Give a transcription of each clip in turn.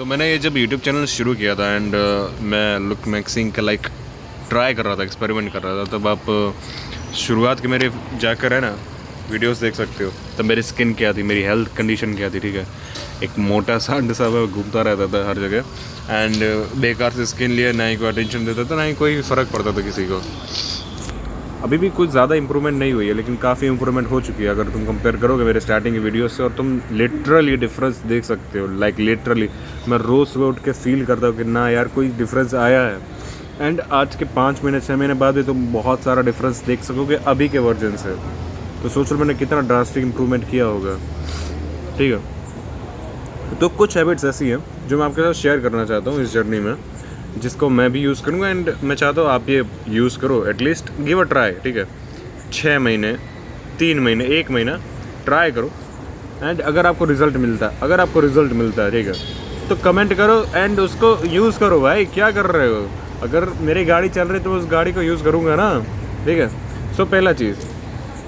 मैंने ये जब यूट्यूब चैनल शुरू किया था एंड मैं लुक मैक्सिंग का ट्राई कर रहा था, एक्सपेरिमेंट कर रहा था, तब आप शुरुआत के मेरे जाकर है ना वीडियोस देख सकते हो। तब मेरी स्किन क्या थी, मेरी हेल्थ कंडीशन क्या थी, ठीक है। एक मोटा सांड सा मैं घूमता रहता था हर जगह एंड बेकार से स्किन लिए, ना ही कोई अटेंशन देता था, ना ही कोई फ़र्क पड़ता था किसी को। अभी भी कुछ ज़्यादा इंप्रूवमेंट नहीं हुई है, लेकिन काफ़ी इंप्रूवमेंट हो चुकी है अगर तुम कंपेयर करोगे मेरे स्टार्टिंग की वीडियो से। और तुम लिटरली डिफरेंस देख सकते हो, लिटरली मैं रोज़ सुबह उठ के फील करता हूँ कि ना यार कोई डिफरेंस आया है। एंड आज के 5 महीने 6 महीने बाद भी तुम बहुत सारा डिफरेंस देख सकोगे अभी के वर्जन से। तो सोच लो मैंने कितना ड्रास्टिक इंप्रूवमेंट किया होगा, ठीक है। तो कुछ हैबिट्स ऐसी हैं जो मैं आपके साथ शेयर करना चाहता हूँ इस जर्नी में, जिसको मैं भी यूज़ करूँगा एंड मैं चाहता हूँ आप ये यूज़ करो, एटलीस्ट गिव अ ट्राई, ठीक है। 6 महीने, 3 महीने, 1 महीना ट्राई करो एंड अगर आपको रिज़ल्ट मिलता है, ठीक है, तो कमेंट करो एंड उसको यूज़ करो। भाई क्या कर रहे हो? अगर मेरी गाड़ी चल रही है तो उस गाड़ी को यूज़ करूँगा ना, ठीक है। सो पहला चीज़,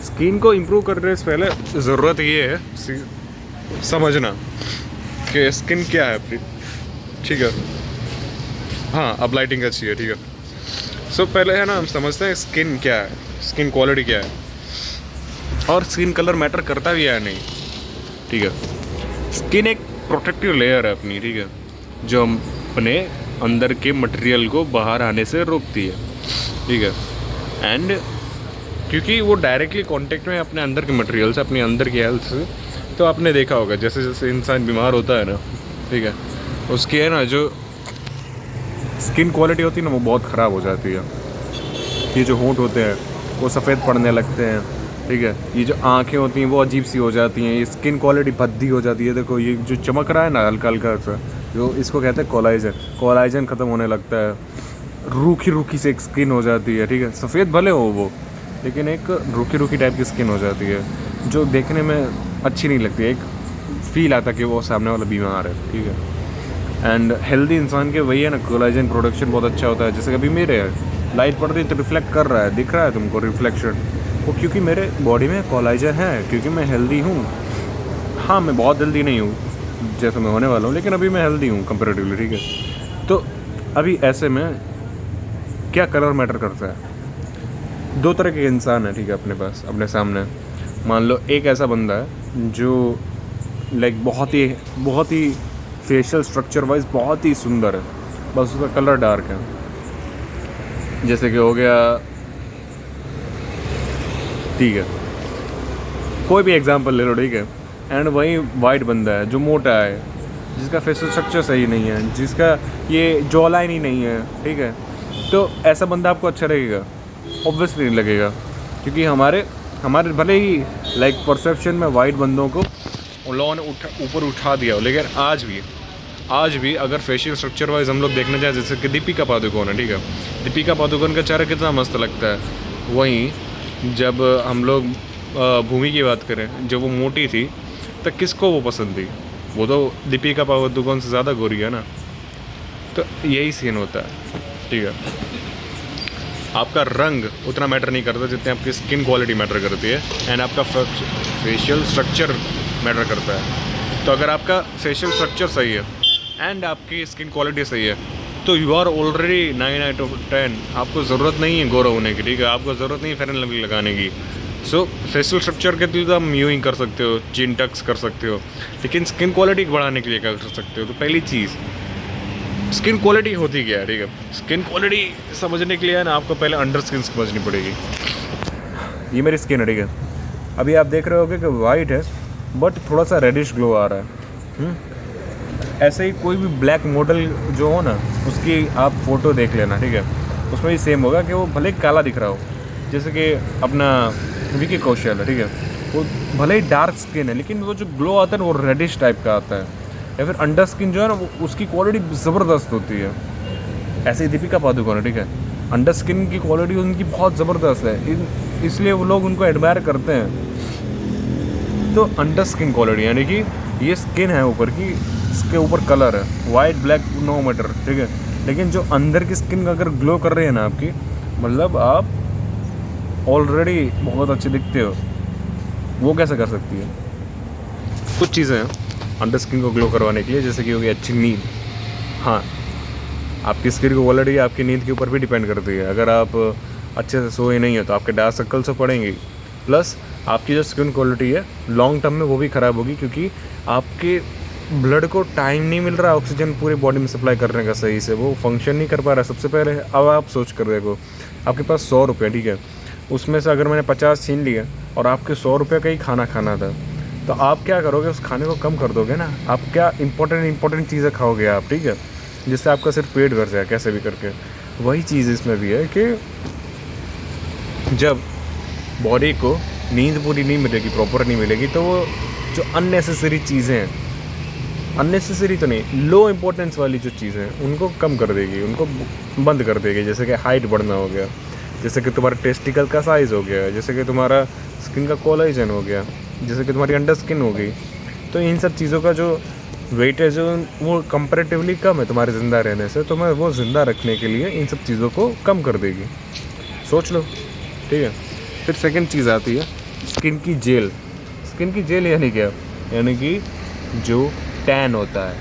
स्किन को इम्प्रूव करने से पहले ज़रूरत ये है समझना कि स्किन क्या है अपनी, ठीक है। हाँ, अब लाइटिंग अच्छी है, ठीक है। सो पहले है ना हम समझते हैं स्किन क्या है, स्किन क्वालिटी क्या है, और स्किन कलर मैटर करता भी है नहीं, ठीक है। स्किन एक प्रोटेक्टिव लेयर है अपनी, ठीक है, जो हम अपने अंदर के मटेरियल को बाहर आने से रोकती है, ठीक है। एंड क्योंकि वो डायरेक्टली कांटेक्ट में अपने अंदर के मटेरियल से, अपने अंदर की हेल्थ से, तो आपने देखा होगा जैसे जैसे इंसान बीमार होता है ना, ठीक है, उसकी है ना जो स्किन क्वालिटी होती है ना वो बहुत ख़राब हो जाती है। ये जो होंठ होते हैं वो सफ़ेद पड़ने लगते हैं, ठीक है। ये जो आँखें होती हैं वो अजीब सी हो जाती हैं, ये स्किन क्वालिटी भद्दी हो जाती है। देखो ये जो चमक रहा है ना हल्का हल्का सा, जो इसको कहते हैं कोलाइजन ख़त्म होने लगता है। रूखी रूखी से एक स्किन हो जाती है, ठीक है। सफ़ेद भले हो वो, लेकिन एक रूखी रूखी टाइप की स्किन हो जाती है जो देखने में अच्छी नहीं लगती। एक फील आता कि वो सामने वाला बीमार है, ठीक है। एंड हेल्दी इंसान के वही है ना, कोलाजन प्रोडक्शन बहुत अच्छा होता है। जैसे कभी मेरे है लाइट पड़ रही है तो रिफ्लेक्ट कर रहा है, दिख रहा है तुमको रिफ्लेक्शन, वो क्योंकि मेरे बॉडी में कोलाजन है, क्योंकि मैं हेल्दी हूँ। हाँ, मैं बहुत हेल्दी नहीं हूँ जैसे मैं होने वाला हूँ, लेकिन अभी मैं हेल्दी हूँ कंपेरेटिवली, ठीक है। तो अभी ऐसे में क्या कलर मैटर करता है? 2 तरह के इंसान है, ठीक है, अपने पास, अपने सामने। मान लो एक ऐसा बंदा है जो बहुत ही फेशियल स्ट्रक्चर वाइज बहुत ही सुंदर है, बस उसका कलर डार्क है। जैसे कि हो गया, ठीक है, कोई भी एग्जांपल ले लो, ठीक है। एंड वही वाइट बंदा है जो मोटा है, जिसका फेशियल स्ट्रक्चर सही नहीं है, जिसका ये जॉ लाइन ही नहीं है, ठीक है। तो ऐसा बंदा आपको अच्छा लगेगा? ऑब्वियसली नहीं लगेगा, क्योंकि हमारे भले ही परसेप्शन में वाइट बंदों को लोगों ने ऊपर उठा दिया हो, लेकिन आज भी अगर फेशियल स्ट्रक्चर वाइज हम लोग देखने जाए, जैसे कि दीपिका पादुकोण है, ठीक है। दीपिका पादुकोण का चेहरा कितना मस्त लगता है। वहीं जब हम लोग भूमि की बात करें, जब वो मोटी थी तो किसको वो पसंद थी? वो तो दीपिका पादुकोण से ज़्यादा गोरी है ना। तो यही सीन होता है, ठीक है। आपका रंग उतना मैटर नहीं करता जितने आपकी स्किन क्वालिटी मैटर करती है, एंड आपका फेशियल स्ट्रक्चर मैटर करता है। तो अगर आपका फेशियल स्ट्रक्चर सही है एंड आपकी स्किन क्वालिटी सही है, तो you are already 9 out of 10। आपको ज़रूरत नहीं है गोरा होने की, ठीक है। आपको ज़रूरत नहीं है फेयर एंड लवली लगाने की। सो फेशियल स्ट्रक्चर के लिए तो आप यूइंग कर सकते हो, चिन टक्स कर सकते हो, लेकिन स्किन क्वालिटी बढ़ाने के लिए क्या कर सकते हो? तो पहली चीज़, स्किन क्वालिटी होती क्या है, ठीक है। स्किन क्वालिटी समझने के लिए है ना आपको पहले अंडर स्किन समझनी पड़ेगी। ये मेरी स्किन है, ठीक है। अभी आप देख रहे होगे कि वाइट है बट थोड़ा सा रेडिश ग्लो आ रहा है। ऐसे ही कोई भी ब्लैक मॉडल जो हो ना, उसकी आप फ़ोटो देख लेना, ठीक है। उसमें भी सेम होगा कि वो भले ही काला दिख रहा हो, जैसे कि अपना विकी कौशल है, ठीक है। वो भले ही डार्क स्किन है, लेकिन वो जो ग्लो आता है ना वो रेडिश टाइप का आता है। या फिर अंडर स्किन जो है ना वो उसकी क्वालिटी ज़बरदस्त होती है। ऐसे ही दीपिका पादुकोण है, ठीक है। अंडर स्किन की क्वालिटी उनकी बहुत ज़बरदस्त है, इसलिए वो लोग उनको एडमायर करते हैं। तो अंडर स्किन क्वालिटी यानी कि ये स्किन है ऊपर की, इसके ऊपर कलर है, वाइट ब्लैक नो मैटर, ठीक है। लेकिन जो अंदर की स्किन अगर ग्लो कर रही है ना आपकी, मतलब आप ऑलरेडी बहुत अच्छे दिखते हो, वो कैसे कर सकती है? कुछ चीज़ें हैं अंडर स्किन को ग्लो करवाने के लिए, जैसे कि हो गई अच्छी नींद। हाँ, आपकी स्किन की क्वालिटी आपकी नींद के ऊपर भी डिपेंड करती है। अगर आप अच्छे से सोए नहीं हो तो आपके डार्क सर्कल्स तो पड़ेंगे, प्लस आपकी जो स्किन क्वालिटी है लॉन्ग टर्म में वो भी ख़राब होगी, क्योंकि आपके ब्लड को टाइम नहीं मिल रहा ऑक्सीजन पूरी बॉडी में सप्लाई करने का सही से, वो फंक्शन नहीं कर पा रहा। सबसे पहले अब आप सोच कर देखो, आपके पास 100 रुपये, ठीक है, उसमें से अगर मैंने 50 छीन लिया और आपके 100 रुपये का ही खाना खाना था, तो आप क्या करोगे, उस खाने को कम कर दोगे ना। आप क्या इंपॉर्टेंट चीज़ें खाओगे आप, ठीक है, जिससे आपका सिर्फ पेट भर जाए कैसे भी करके। वही चीज़ इसमें भी है कि जब बॉडी को नींद पूरी नहीं मिलेगी, प्रॉपर नहीं मिलेगी, तो वो जो अननेसेसरी चीज़ें हैं, अननेसेसरी तो नहीं, लो इम्पोर्टेंस वाली जो चीज़ें हैं उनको कम कर देगी, उनको बंद कर देगी। जैसे कि हाइट बढ़ना हो गया, जैसे कि तुम्हारा टेस्टिकल का साइज़ हो गया, जैसे कि तुम्हारा स्किन का कोलेजन हो गया, जैसे कि तुम्हारी अंडर स्किन हो गई। तो इन सब चीज़ों का जो वेट है जो वो कंपैरेटिवली कम है तुम्हारे ज़िंदा रहने से, तो मैं वो ज़िंदा रखने के लिए इन सब चीज़ों को कम कर देगी। सोच लो, ठीक है। फिर सेकंड चीज़ आती है स्किन की जेल। स्किन की जेल यानी क्या, यानी कि जो टैन होता है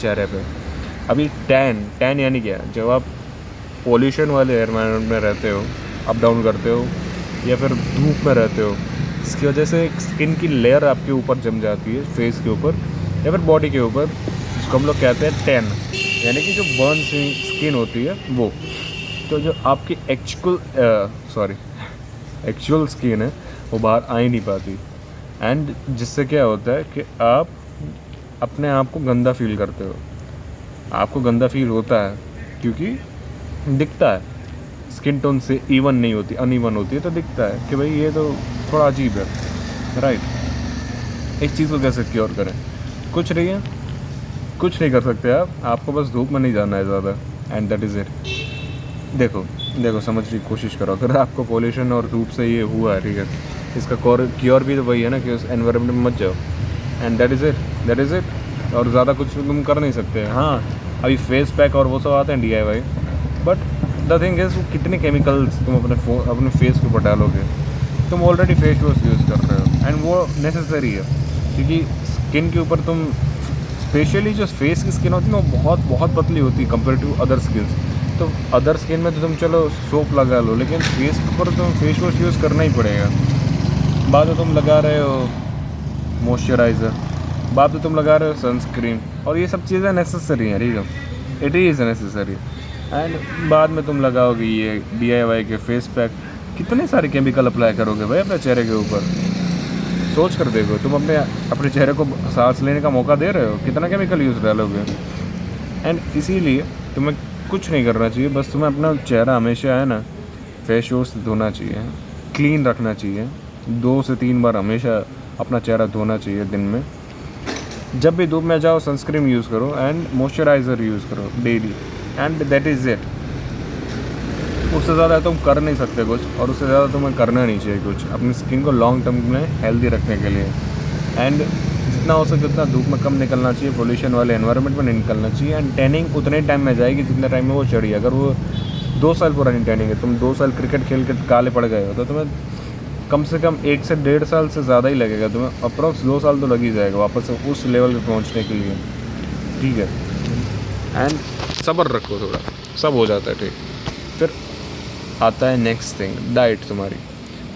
चेहरे पे। अभी टैन यानी क्या, जब आप पॉल्यूशन वाले एनवायरनमेंट में रहते हो, अप डाउन करते हो, या फिर धूप में रहते हो, इसकी वजह से एक स्किन की लेयर आपके ऊपर जम जाती है, फेस के ऊपर या फिर बॉडी के ऊपर, जिसको हम लोग कहते हैं टैन, यानी कि जो बर्न स्किन होती है वो। तो जो आपकी एक्चुअल स्किन है वो बाहर आ ही नहीं पाती, एंड जिससे क्या होता है कि आप अपने आप को गंदा फील करते हो। आपको गंदा फील होता है क्योंकि दिखता है, स्किन टोन से इवन नहीं होती, अनइवन होती है, तो दिखता है कि भाई ये तो थोड़ा अजीब है, राइट। इस चीज़ को कैसे क्योर करें, कुछ नहीं कर सकते आपको बस धूप में नहीं जाना है ज़्यादा, एंड दैट इज़ इट। देखो समझने की कोशिश करो, अगर आपको पोल्यूशन और धूप से ये हुआ है, ठीक है, इसका क्योर भी तो वही है ना कि उस एनवायरनमेंट में मत जाओ, एंड दैट इज़ इट। और ज़्यादा कुछ तुम कर नहीं सकते। हाँ, अभी फेस पैक और वो सब आते हैं DIY, but the thing is वो कितने केमिकल्स तुम अपने फेस के ऊपर डालोगे। तुम ऑलरेडी फेस वॉश यूज़ कर रहे हो, एंड वो नेसेसरी है, क्योंकि स्किन के ऊपर तुम स्पेशली जो फेस की स्किन होती है वो बहुत पतली होती है कंपेयर टू अदर स्किन। तो अदर स्किन में तो तुम चलो सोप लगा लो, लेकिन फेस के ऊपर तुम फेस वॉश यूज़ करना ही पड़ेगा। बाद में तुम लगा रहे हो मॉइस्चराइज़र, बाद में तुम लगा रहे हो सनस्क्रीन, और ये सब चीज़ें नेसेसरी हैं, ठीक है, इट इज़ नेसेसरी। एंड बाद में तुम लगाओगे ये DIY के फेस पैक, कितने सारे केमिकल अप्लाई करोगे भाई अपने चेहरे के ऊपर। सोच कर देखो, तुम अपने चेहरे को सांस लेने का मौका दे रहे हो, कितना केमिकल यूज़ डालोगे। एंड इसीलिए तुम्हें कुछ नहीं करना चाहिए, बस तुम्हें अपना चेहरा हमेशा है ना फेस वॉश से धोना चाहिए, क्लीन रखना चाहिए, 2 से 3 बार हमेशा अपना चेहरा धोना चाहिए दिन में। जब भी धूप में जाओ सनस्क्रीन यूज़ करो एंड मॉइस्चराइज़र यूज़ करो daily, and that is it. उससे ज़्यादा तुम कर नहीं सकते कुछ, और उससे ज़्यादा तुम्हें करना नहीं चाहिए कुछ अपनी स्किन को लॉन्ग टर्म में हेल्दी रखने के लिए। एंड जितना हो सके उतना धूप में कम निकलना चाहिए, पोल्यूशन वाले एनवायरनमेंट में नहीं निकलना चाहिए। एंड टैनिंग उतने टाइम में जाएगी जितने टाइम में वो चढ़ी। अगर वो 2 साल पुरानी टैनिंग है, तुम 2 साल क्रिकेट खेल के काले पड़ गए हो, तो तुम्हें कम से कम 1 से 1.5 साल से ज़्यादा ही लगेगा, तुम्हें अप्रॉक्स 2 साल तो लग ही जाएगा वापस से उस लेवल पे पहुंचने के लिए, ठीक है। एंड सब्र रखो थोड़ा, सब हो जाता है ठीक। फिर आता है नेक्स्ट थिंग, डाइट तुम्हारी।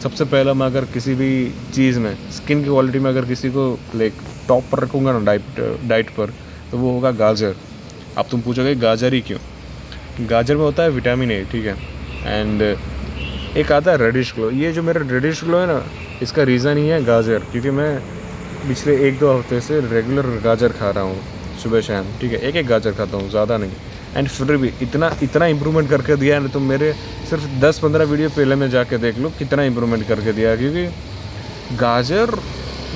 सबसे पहला मैं अगर किसी भी चीज़ में स्किन की क्वालिटी में अगर किसी को लाइक टॉप पर रखूँगा ना डाइट पर, तो वो होगा गाजर। अब तुम पूछोगे गाजर ही क्यों? गाजर में होता है विटामिन A, ठीक है, एंड एक आता है रेडिश ग्लो। ये जो मेरा रेडिश ग्लो है ना, इसका रीज़न ही है गाजर, क्योंकि मैं पिछले 1-2 हफ्ते से रेगुलर गाजर खा रहा हूँ सुबह शाम, ठीक है, एक गाजर खाता हूँ, ज़्यादा नहीं। एंड फिर भी इतना इम्प्रूवमेंट करके दिया है ना, तुम मेरे सिर्फ 10-15 वीडियो पहले में जाके देख लो कितना इम्प्रूवमेंट करके दिया है। क्योंकि गाजर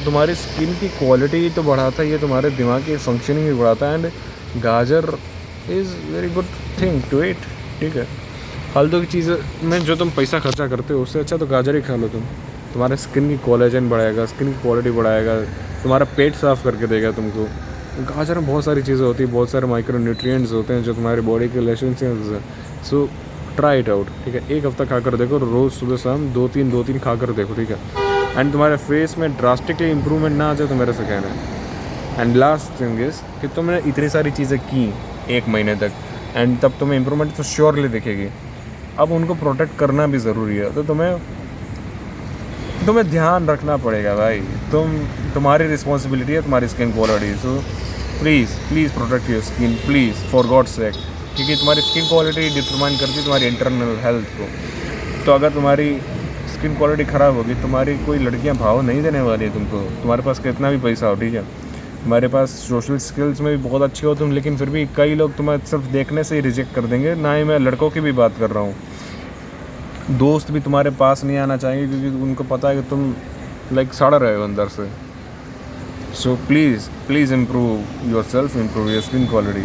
तुम्हारी स्किन की क्वालिटी तो बढ़ाता है, ये तुम्हारे दिमाग की फंक्शनिंग भी बढ़ाता है, and gajar is very good thing to eat, ठीक है। फालतू की चीज़ें में जो तुम पैसा खर्चा करते हो उससे अच्छा तो गाजर ही खा लो तुम। तुम्हारे स्किन की कोलेजन बढ़ाएगा, स्किन की क्वालिटी बढ़ाएगा, तुम्हारा पेट साफ़ करके देगा तुमको। गाजर में बहुत सारी चीज़ें होती है, बहुत सारे माइक्रो न्यूट्रिएंट्स होते हैं जो तुम्हारी बॉडी के एसेंशियल्स हैं। सो ट्राई इट आउट, ठीक है। 1 हफ्ता खाकर देखो, रोज़ सुबह शाम 2-3 खाकर देखो, ठीक है। एंड तुम्हारे फेस में ड्रास्टिकली इंप्रूवमेंट ना आ जाए तो मेरे से कहना है, एंड लास्ट थिंग इज़ कि तुमने इतनी सारी चीज़ें की 1 महीने तक एंड तब तुम्हें इम्प्रूवमेंट तो श्योरली दिखेगी। अब उनको प्रोटेक्ट करना भी ज़रूरी है, तो तुम्हें ध्यान रखना पड़ेगा भाई। तुम्हारी रिस्पॉन्सिबिलिटी है तुम्हारी skin quality. So please protect your skin, please, for God's sake, क्योंकि तुम्हारी स्किन क्वालिटी डिटरमाइन करती है तुम्हारी इंटरनल हेल्थ को। तो अगर तुम्हारी स्किन क्वालिटी ख़राब होगी, तुम्हारी कोई लड़कियां भाव नहीं देने वाली है तुमको, तुम्हारे पास कितना भी पैसा हो, ठीक है, तुम्हारे पास सोशल स्किल्स में भी बहुत अच्छे हो तुम, लेकिन फिर भी कई लोग तुम्हें सिर्फ देखने से ही रिजेक्ट कर देंगे। ना ही मैं लड़कों की भी बात कर रहा हूँ, दोस्त भी तुम्हारे पास नहीं आना चाहेंगे क्योंकि उनको पता है कि तुम लाइक सड़ रहे हो अंदर से। So please improve your self, improve your skin quality,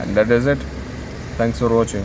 and that is it. Thanks for watching.